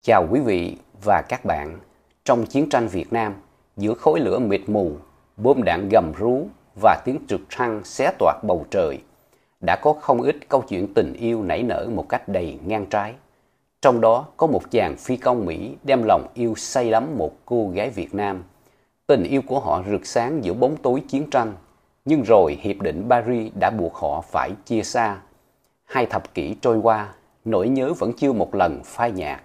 Chào quý vị và các bạn. Trong chiến tranh Việt Nam, giữa khói lửa mịt mù, bom đạn gầm rú và tiếng trực thăng xé toạc bầu trời, đã có không ít câu chuyện tình yêu nảy nở một cách đầy ngang trái. Trong đó có một chàng phi công Mỹ đem lòng yêu say đắm một cô gái Việt Nam. Tình yêu của họ rực sáng giữa bóng tối chiến tranh, nhưng rồi Hiệp định Paris đã buộc họ phải chia xa. 2 thập kỷ trôi qua, nỗi nhớ vẫn chưa một lần phai nhạt.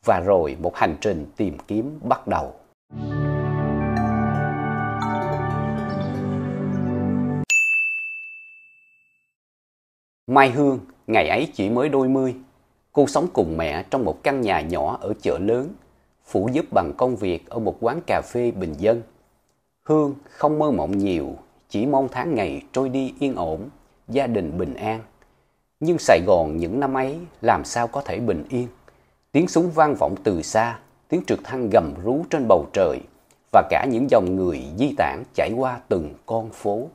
Và rồi một hành trình tìm kiếm bắt đầu. Mai Hương, ngày ấy chỉ mới đôi mươi. Cô sống cùng mẹ trong một căn nhà nhỏ ở chợ lớn, phụ giúp bằng công việc ở một quán cà phê bình dân. Hương không mơ mộng nhiều, chỉ mong tháng ngày trôi đi yên ổn, gia đình bình an. Nhưng Sài Gòn những năm ấy làm sao có thể bình yên. Tiếng súng vang vọng từ xa, tiếng trực thăng gầm rú trên bầu trời và cả những dòng người di tản chảy qua từng con phố.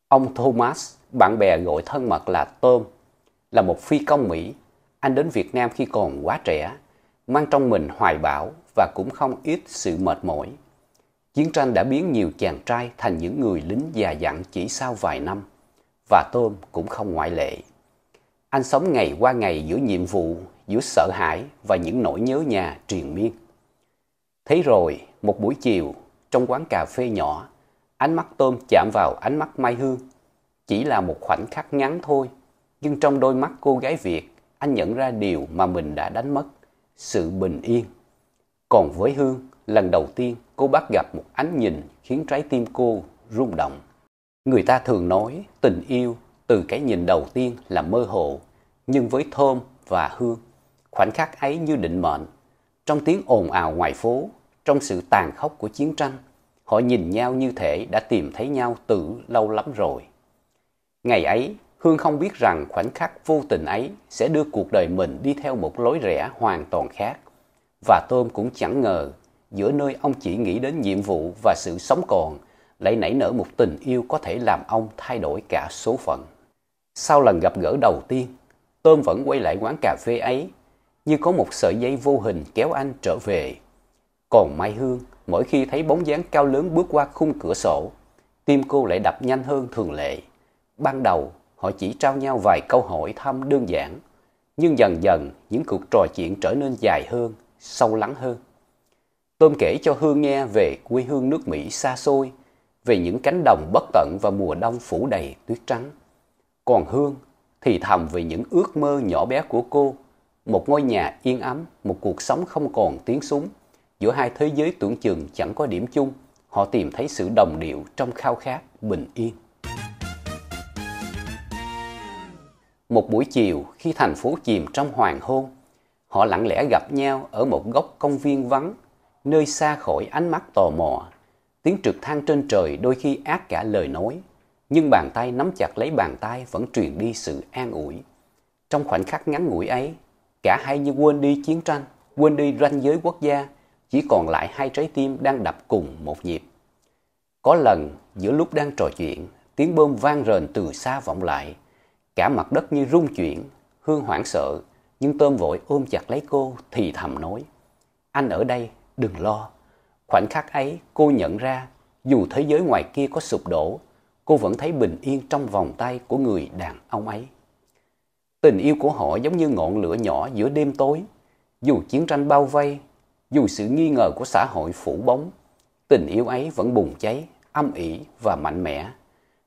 Ông Thomas, bạn bè gọi thân mật là Tom, là một phi công Mỹ. Anh đến Việt Nam khi còn quá trẻ, mang trong mình hoài bão và cũng không ít sự mệt mỏi. Chiến tranh đã biến nhiều chàng trai thành những người lính già dặn chỉ sau vài năm, và Tom cũng không ngoại lệ. Anh sống ngày qua ngày giữa nhiệm vụ, giữa sợ hãi và những nỗi nhớ nhà triền miên. Thế rồi, một buổi chiều, trong quán cà phê nhỏ, ánh mắt Tom chạm vào ánh mắt Mai Hương. Chỉ là một khoảnh khắc ngắn thôi, nhưng trong đôi mắt cô gái Việt, anh nhận ra điều mà mình đã đánh mất, sự bình yên. Còn với Hương, lần đầu tiên cô bắt gặp một ánh nhìn khiến trái tim cô rung động. Người ta thường nói tình yêu từ cái nhìn đầu tiên là mơ hồ, nhưng với Tom và Hương, khoảnh khắc ấy như định mệnh. Trong tiếng ồn ào ngoài phố, trong sự tàn khốc của chiến tranh, họ nhìn nhau như thể đã tìm thấy nhau từ lâu lắm rồi. Ngày ấy, Hương không biết rằng khoảnh khắc vô tình ấy sẽ đưa cuộc đời mình đi theo một lối rẽ hoàn toàn khác. Và Tom cũng chẳng ngờ, giữa nơi ông chỉ nghĩ đến nhiệm vụ và sự sống còn, lại nảy nở một tình yêu có thể làm ông thay đổi cả số phận. Sau lần gặp gỡ đầu tiên, Tom vẫn quay lại quán cà phê ấy, như có một sợi dây vô hình kéo anh trở về. Còn Mai Hương, mỗi khi thấy bóng dáng cao lớn bước qua khung cửa sổ, tim cô lại đập nhanh hơn thường lệ. Ban đầu, họ chỉ trao nhau vài câu hỏi thăm đơn giản, nhưng dần dần những cuộc trò chuyện trở nên dài hơn, sâu lắng hơn. Tom kể cho Hương nghe về quê hương nước Mỹ xa xôi, về những cánh đồng bất tận và mùa đông phủ đầy tuyết trắng. Còn Hương thì thầm về những ước mơ nhỏ bé của cô, một ngôi nhà yên ấm, một cuộc sống không còn tiếng súng. Giữa hai thế giới tưởng chừng chẳng có điểm chung, họ tìm thấy sự đồng điệu trong khao khát bình yên. Một buổi chiều khi thành phố chìm trong hoàng hôn, họ lặng lẽ gặp nhau ở một góc công viên vắng, nơi xa khỏi ánh mắt tò mò. Tiếng trực thăng trên trời đôi khi át cả lời nói, nhưng bàn tay nắm chặt lấy bàn tay vẫn truyền đi sự an ủi. Trong khoảnh khắc ngắn ngủi ấy, cả hai như quên đi chiến tranh, quên đi ranh giới quốc gia, chỉ còn lại hai trái tim đang đập cùng một nhịp. Có lần, giữa lúc đang trò chuyện, tiếng bom vang rền từ xa vọng lại. Cả mặt đất như rung chuyển. Hương hoảng sợ, nhưng Tom vội ôm chặt lấy cô, thì thầm nói: "Anh ở đây, đừng lo." Khoảnh khắc ấy, cô nhận ra, dù thế giới ngoài kia có sụp đổ, cô vẫn thấy bình yên trong vòng tay của người đàn ông ấy. Tình yêu của họ giống như ngọn lửa nhỏ giữa đêm tối. Dù chiến tranh bao vây, dù sự nghi ngờ của xã hội phủ bóng, tình yêu ấy vẫn bùng cháy, âm ỉ và mạnh mẽ.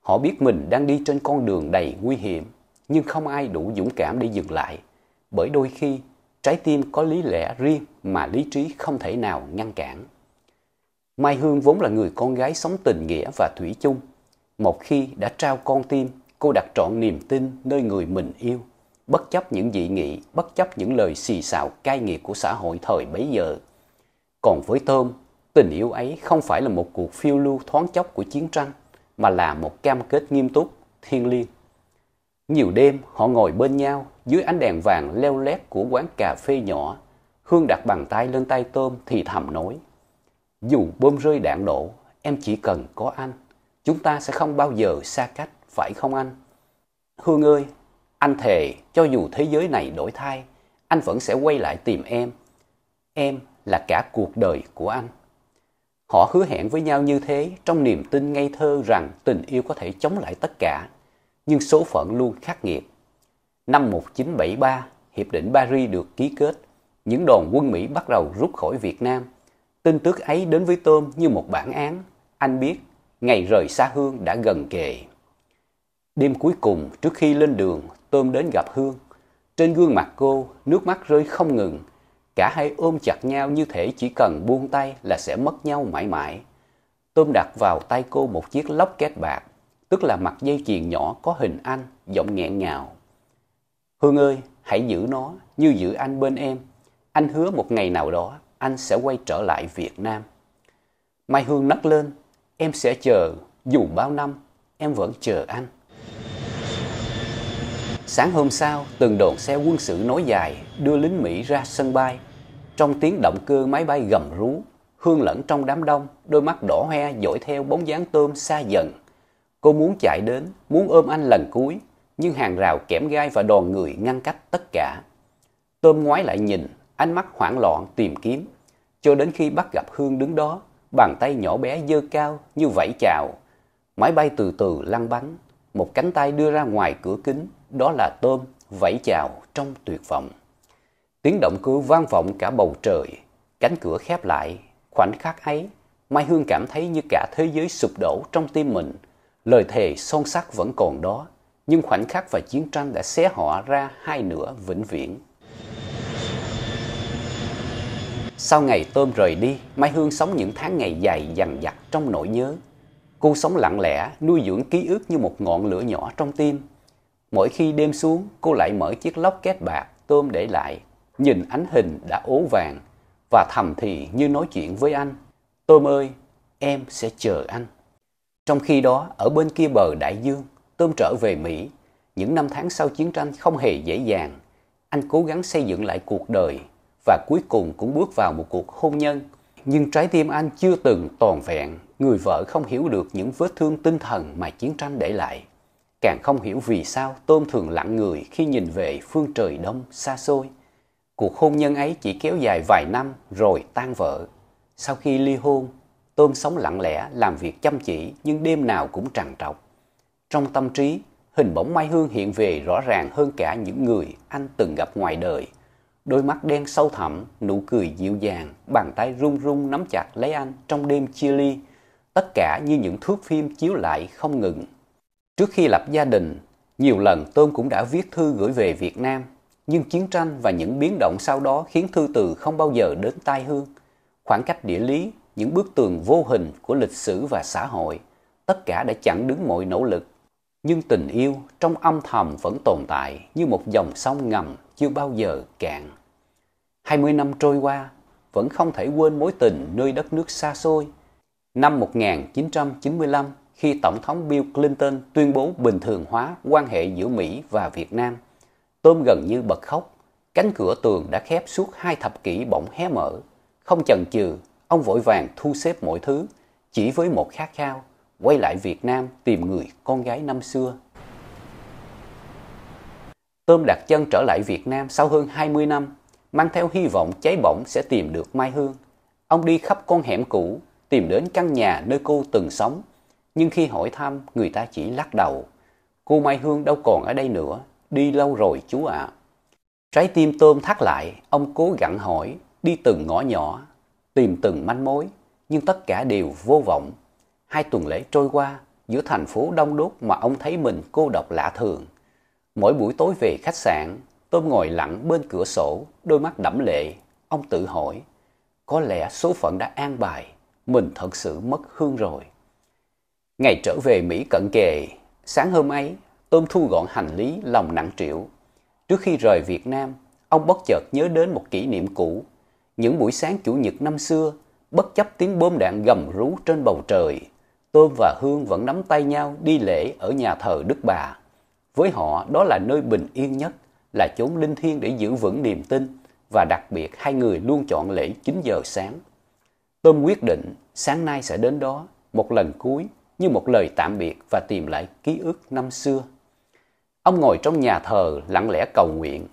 Họ biết mình đang đi trên con đường đầy nguy hiểm, nhưng không ai đủ dũng cảm để dừng lại. Bởi đôi khi, trái tim có lý lẽ riêng mà lý trí không thể nào ngăn cản. Mai Hương vốn là người con gái sống tình nghĩa và thủy chung. Một khi đã trao con tim, cô đặt trọn niềm tin nơi người mình yêu, bất chấp những dị nghị, bất chấp những lời xì xào cay nghiệt của xã hội thời bấy giờ. Còn với Tom, tình yêu ấy không phải là một cuộc phiêu lưu thoáng chốc của chiến tranh, mà là một cam kết nghiêm túc, thiêng liêng. Nhiều đêm họ ngồi bên nhau dưới ánh đèn vàng leo lét của quán cà phê nhỏ. Hương đặt bàn tay lên tay Tom thì thầm nói: "Dù bom rơi đạn nổ, em chỉ cần có anh. Chúng ta sẽ không bao giờ xa cách, phải không anh? Hương ơi, anh thề cho dù thế giới này đổi thay, anh vẫn sẽ quay lại tìm em. em là cả cuộc đời của anh. Họ hứa hẹn với nhau như thế trong niềm tin ngây thơ rằng tình yêu có thể chống lại tất cả, nhưng số phận luôn khắc nghiệt. Năm 1973, Hiệp định Paris được ký kết, những đồn quân Mỹ bắt đầu rút khỏi Việt Nam. Tin tức ấy đến với Tôm như một bản án, anh biết ngày rời xa Hương đã gần kề. Đêm cuối cùng trước khi lên đường, Tôm đến gặp Hương. Trên gương mặt cô, nước mắt rơi không ngừng. Cả hai ôm chặt nhau như thể chỉ cần buông tay là sẽ mất nhau mãi mãi. Tôm đặt vào tay cô một chiếc lóc két bạc, tức là mặt dây chuyền nhỏ có hình anh, giọng nghẹn ngào. Hương ơi, hãy giữ nó như giữ anh bên em. Anh hứa một ngày nào đó anh sẽ quay trở lại Việt Nam. Mai Hương nấc lên, em sẽ chờ, dù bao năm, em vẫn chờ anh. Sáng hôm sau, từng đoàn xe quân sự nối dài đưa lính Mỹ ra sân bay. Trong tiếng động cơ máy bay gầm rú, Hương lẫn trong đám đông, đôi mắt đỏ hoe dõi theo bóng dáng Tôm xa dần. Cô muốn chạy đến, muốn ôm anh lần cuối, nhưng hàng rào kẽm gai và đoàn người ngăn cách tất cả. Tôm ngoái lại nhìn, ánh mắt hoảng loạn tìm kiếm, cho đến khi bắt gặp Hương đứng đó, bàn tay nhỏ bé giơ cao như vẫy chào. Máy bay từ từ lăn bánh, một cánh tay đưa ra ngoài cửa kính, đó là Tôm vẫy chào trong tuyệt vọng. Tiếng động cơ vang vọng cả bầu trời, cánh cửa khép lại. Khoảnh khắc ấy, Mai Hương cảm thấy như cả thế giới sụp đổ trong tim mình. Lời thề son sắt vẫn còn đó, nhưng khoảnh khắc và chiến tranh đã xé họ ra hai nửa vĩnh viễn. Sau ngày Tôm rời đi, Mai Hương sống những tháng ngày dài dằng dặc trong nỗi nhớ. Cô sống lặng lẽ, nuôi dưỡng ký ức như một ngọn lửa nhỏ trong tim. Mỗi khi đêm xuống, cô lại mở chiếc lóc két bạc Tôm để lại, nhìn ánh hình đã ố vàng và thầm thì như nói chuyện với anh. Tôm ơi, em sẽ chờ anh. Trong khi đó, ở bên kia bờ đại dương, Tôm trở về Mỹ. Những năm tháng sau chiến tranh không hề dễ dàng. Anh cố gắng xây dựng lại cuộc đời và cuối cùng cũng bước vào một cuộc hôn nhân. Nhưng trái tim anh chưa từng toàn vẹn. Người vợ không hiểu được những vết thương tinh thần mà chiến tranh để lại. Càng không hiểu vì sao Tôm thường lặng người khi nhìn về phương trời đông xa xôi. Cuộc hôn nhân ấy chỉ kéo dài vài năm rồi tan vỡ. Sau khi ly hôn, Tôm sống lặng lẽ, làm việc chăm chỉ nhưng đêm nào cũng trằn trọc. Trong tâm trí, hình bóng Mai Hương hiện về rõ ràng hơn cả những người anh từng gặp ngoài đời. Đôi mắt đen sâu thẳm, nụ cười dịu dàng, bàn tay run run nắm chặt lấy anh trong đêm chia ly. Tất cả như những thước phim chiếu lại không ngừng. Trước khi lập gia đình, nhiều lần Tôm cũng đã viết thư gửi về Việt Nam. Nhưng chiến tranh và những biến động sau đó khiến thư từ không bao giờ đến tai Hương. Khoảng cách địa lý, những bức tường vô hình của lịch sử và xã hội, tất cả đã chặn đứng mọi nỗ lực. Nhưng tình yêu trong âm thầm vẫn tồn tại như một dòng sông ngầm chưa bao giờ cạn. 20 năm trôi qua, vẫn không thể quên mối tình nơi đất nước xa xôi. Năm 1995, khi Tổng thống Bill Clinton tuyên bố bình thường hóa quan hệ giữa Mỹ và Việt Nam, Tôm gần như bật khóc. Cánh cửa tường đã khép suốt 2 thập kỷ bỗng hé mở. Không chần chừ, ông vội vàng thu xếp mọi thứ, chỉ với một khát khao, quay lại Việt Nam tìm người con gái năm xưa. Tôm đặt chân trở lại Việt Nam sau hơn 20 năm, mang theo hy vọng cháy bỏng sẽ tìm được Mai Hương. Ông đi khắp con hẻm cũ, tìm đến căn nhà nơi cô từng sống. Nhưng khi hỏi thăm, người ta chỉ lắc đầu. Cô Mai Hương đâu còn ở đây nữa, đi lâu rồi chú ạ. Trái tim Tôm thắt lại, ông cố gắng hỏi, đi từng ngõ nhỏ, tìm từng manh mối, nhưng tất cả đều vô vọng. 2 tuần lễ trôi qua, giữa thành phố đông đúc mà ông thấy mình cô độc lạ thường. Mỗi buổi tối về khách sạn, Tôm ngồi lặng bên cửa sổ, đôi mắt đẫm lệ. Ông tự hỏi, có lẽ số phận đã an bài, mình thật sự mất Hương rồi. Ngày trở về Mỹ cận kề, sáng hôm ấy, Tôm thu gọn hành lý lòng nặng trĩu. Trước khi rời Việt Nam, ông bất chợt nhớ đến một kỷ niệm cũ. Những buổi sáng chủ nhật năm xưa, bất chấp tiếng bom đạn gầm rú trên bầu trời, Tôm và Hương vẫn nắm tay nhau đi lễ ở nhà thờ Đức Bà. Với họ, đó là nơi bình yên nhất, là chốn linh thiêng để giữ vững niềm tin, và đặc biệt hai người luôn chọn lễ 9 giờ sáng. Tôm quyết định sáng nay sẽ đến đó, một lần cuối, như một lời tạm biệt và tìm lại ký ức năm xưa. Ông ngồi trong nhà thờ lặng lẽ cầu nguyện.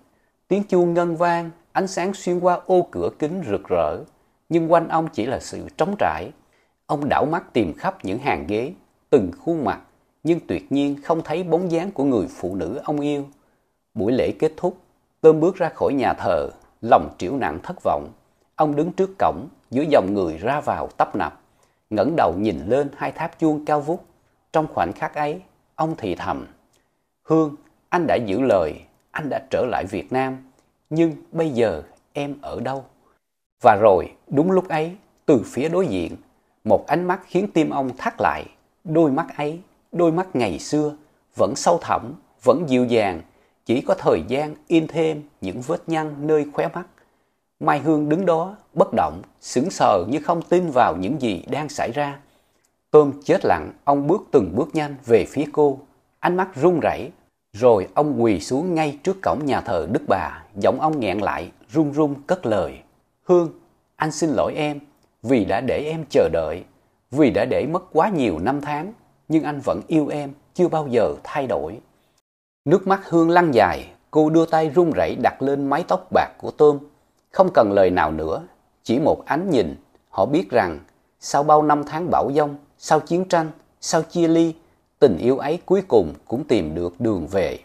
Tiếng chuông ngân vang, ánh sáng xuyên qua ô cửa kính rực rỡ, nhưng quanh ông chỉ là sự trống trải. Ông đảo mắt tìm khắp những hàng ghế, từng khuôn mặt, nhưng tuyệt nhiên không thấy bóng dáng của người phụ nữ ông yêu. Buổi lễ kết thúc, Tôm bước ra khỏi nhà thờ, lòng trĩu nặng thất vọng. Ông đứng trước cổng, giữa dòng người ra vào tấp nập, ngẩng đầu nhìn lên hai tháp chuông cao vút. Trong khoảnh khắc ấy, ông thì thầm: Hương, anh đã giữ lời, anh đã trở lại Việt Nam, nhưng bây giờ em ở đâu? Và rồi, đúng lúc ấy, từ phía đối diện, một ánh mắt khiến tim ông thắt lại. Đôi mắt ấy, đôi mắt ngày xưa, vẫn sâu thẳm, vẫn dịu dàng, chỉ có thời gian in thêm những vết nhăn nơi khóe mắt. Mai Hương đứng đó, bất động, sững sờ như không tin vào những gì đang xảy ra. Tôm chết lặng, ông bước từng bước nhanh về phía cô, ánh mắt run rẩy. Rồi ông quỳ xuống ngay trước cổng nhà thờ Đức Bà, giọng ông nghẹn lại, run run cất lời: Hương, anh xin lỗi em, vì đã để em chờ đợi, vì đã để mất quá nhiều năm tháng, nhưng anh vẫn yêu em, chưa bao giờ thay đổi. Nước mắt Hương lăn dài, cô đưa tay run rẩy đặt lên mái tóc bạc của Tôm. Không cần lời nào nữa, chỉ một ánh nhìn, họ biết rằng sau bao năm tháng bão giông, sau chiến tranh, sau chia ly, tình yêu ấy cuối cùng cũng tìm được đường về.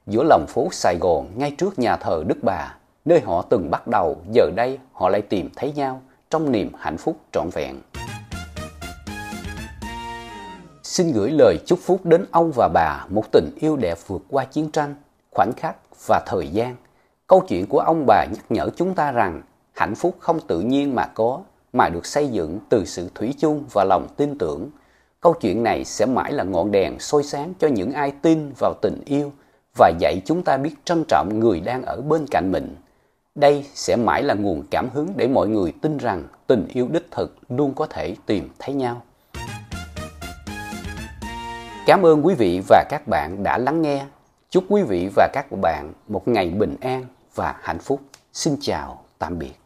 Giữa lòng phố Sài Gòn, ngay trước nhà thờ Đức Bà, nơi họ từng bắt đầu, giờ đây họ lại tìm thấy nhau trong niềm hạnh phúc trọn vẹn. Xin gửi lời chúc phúc đến ông và bà, một tình yêu đẹp vượt qua chiến tranh, khoảnh khắc và thời gian. Câu chuyện của ông bà nhắc nhở chúng ta rằng hạnh phúc không tự nhiên mà có, mà được xây dựng từ sự thủy chung và lòng tin tưởng. Câu chuyện này sẽ mãi là ngọn đèn soi sáng cho những ai tin vào tình yêu và dạy chúng ta biết trân trọng người đang ở bên cạnh mình. Đây sẽ mãi là nguồn cảm hứng để mọi người tin rằng tình yêu đích thực luôn có thể tìm thấy nhau. Cảm ơn quý vị và các bạn đã lắng nghe. Chúc quý vị và các bạn một ngày bình an và hạnh phúc. Xin chào, tạm biệt.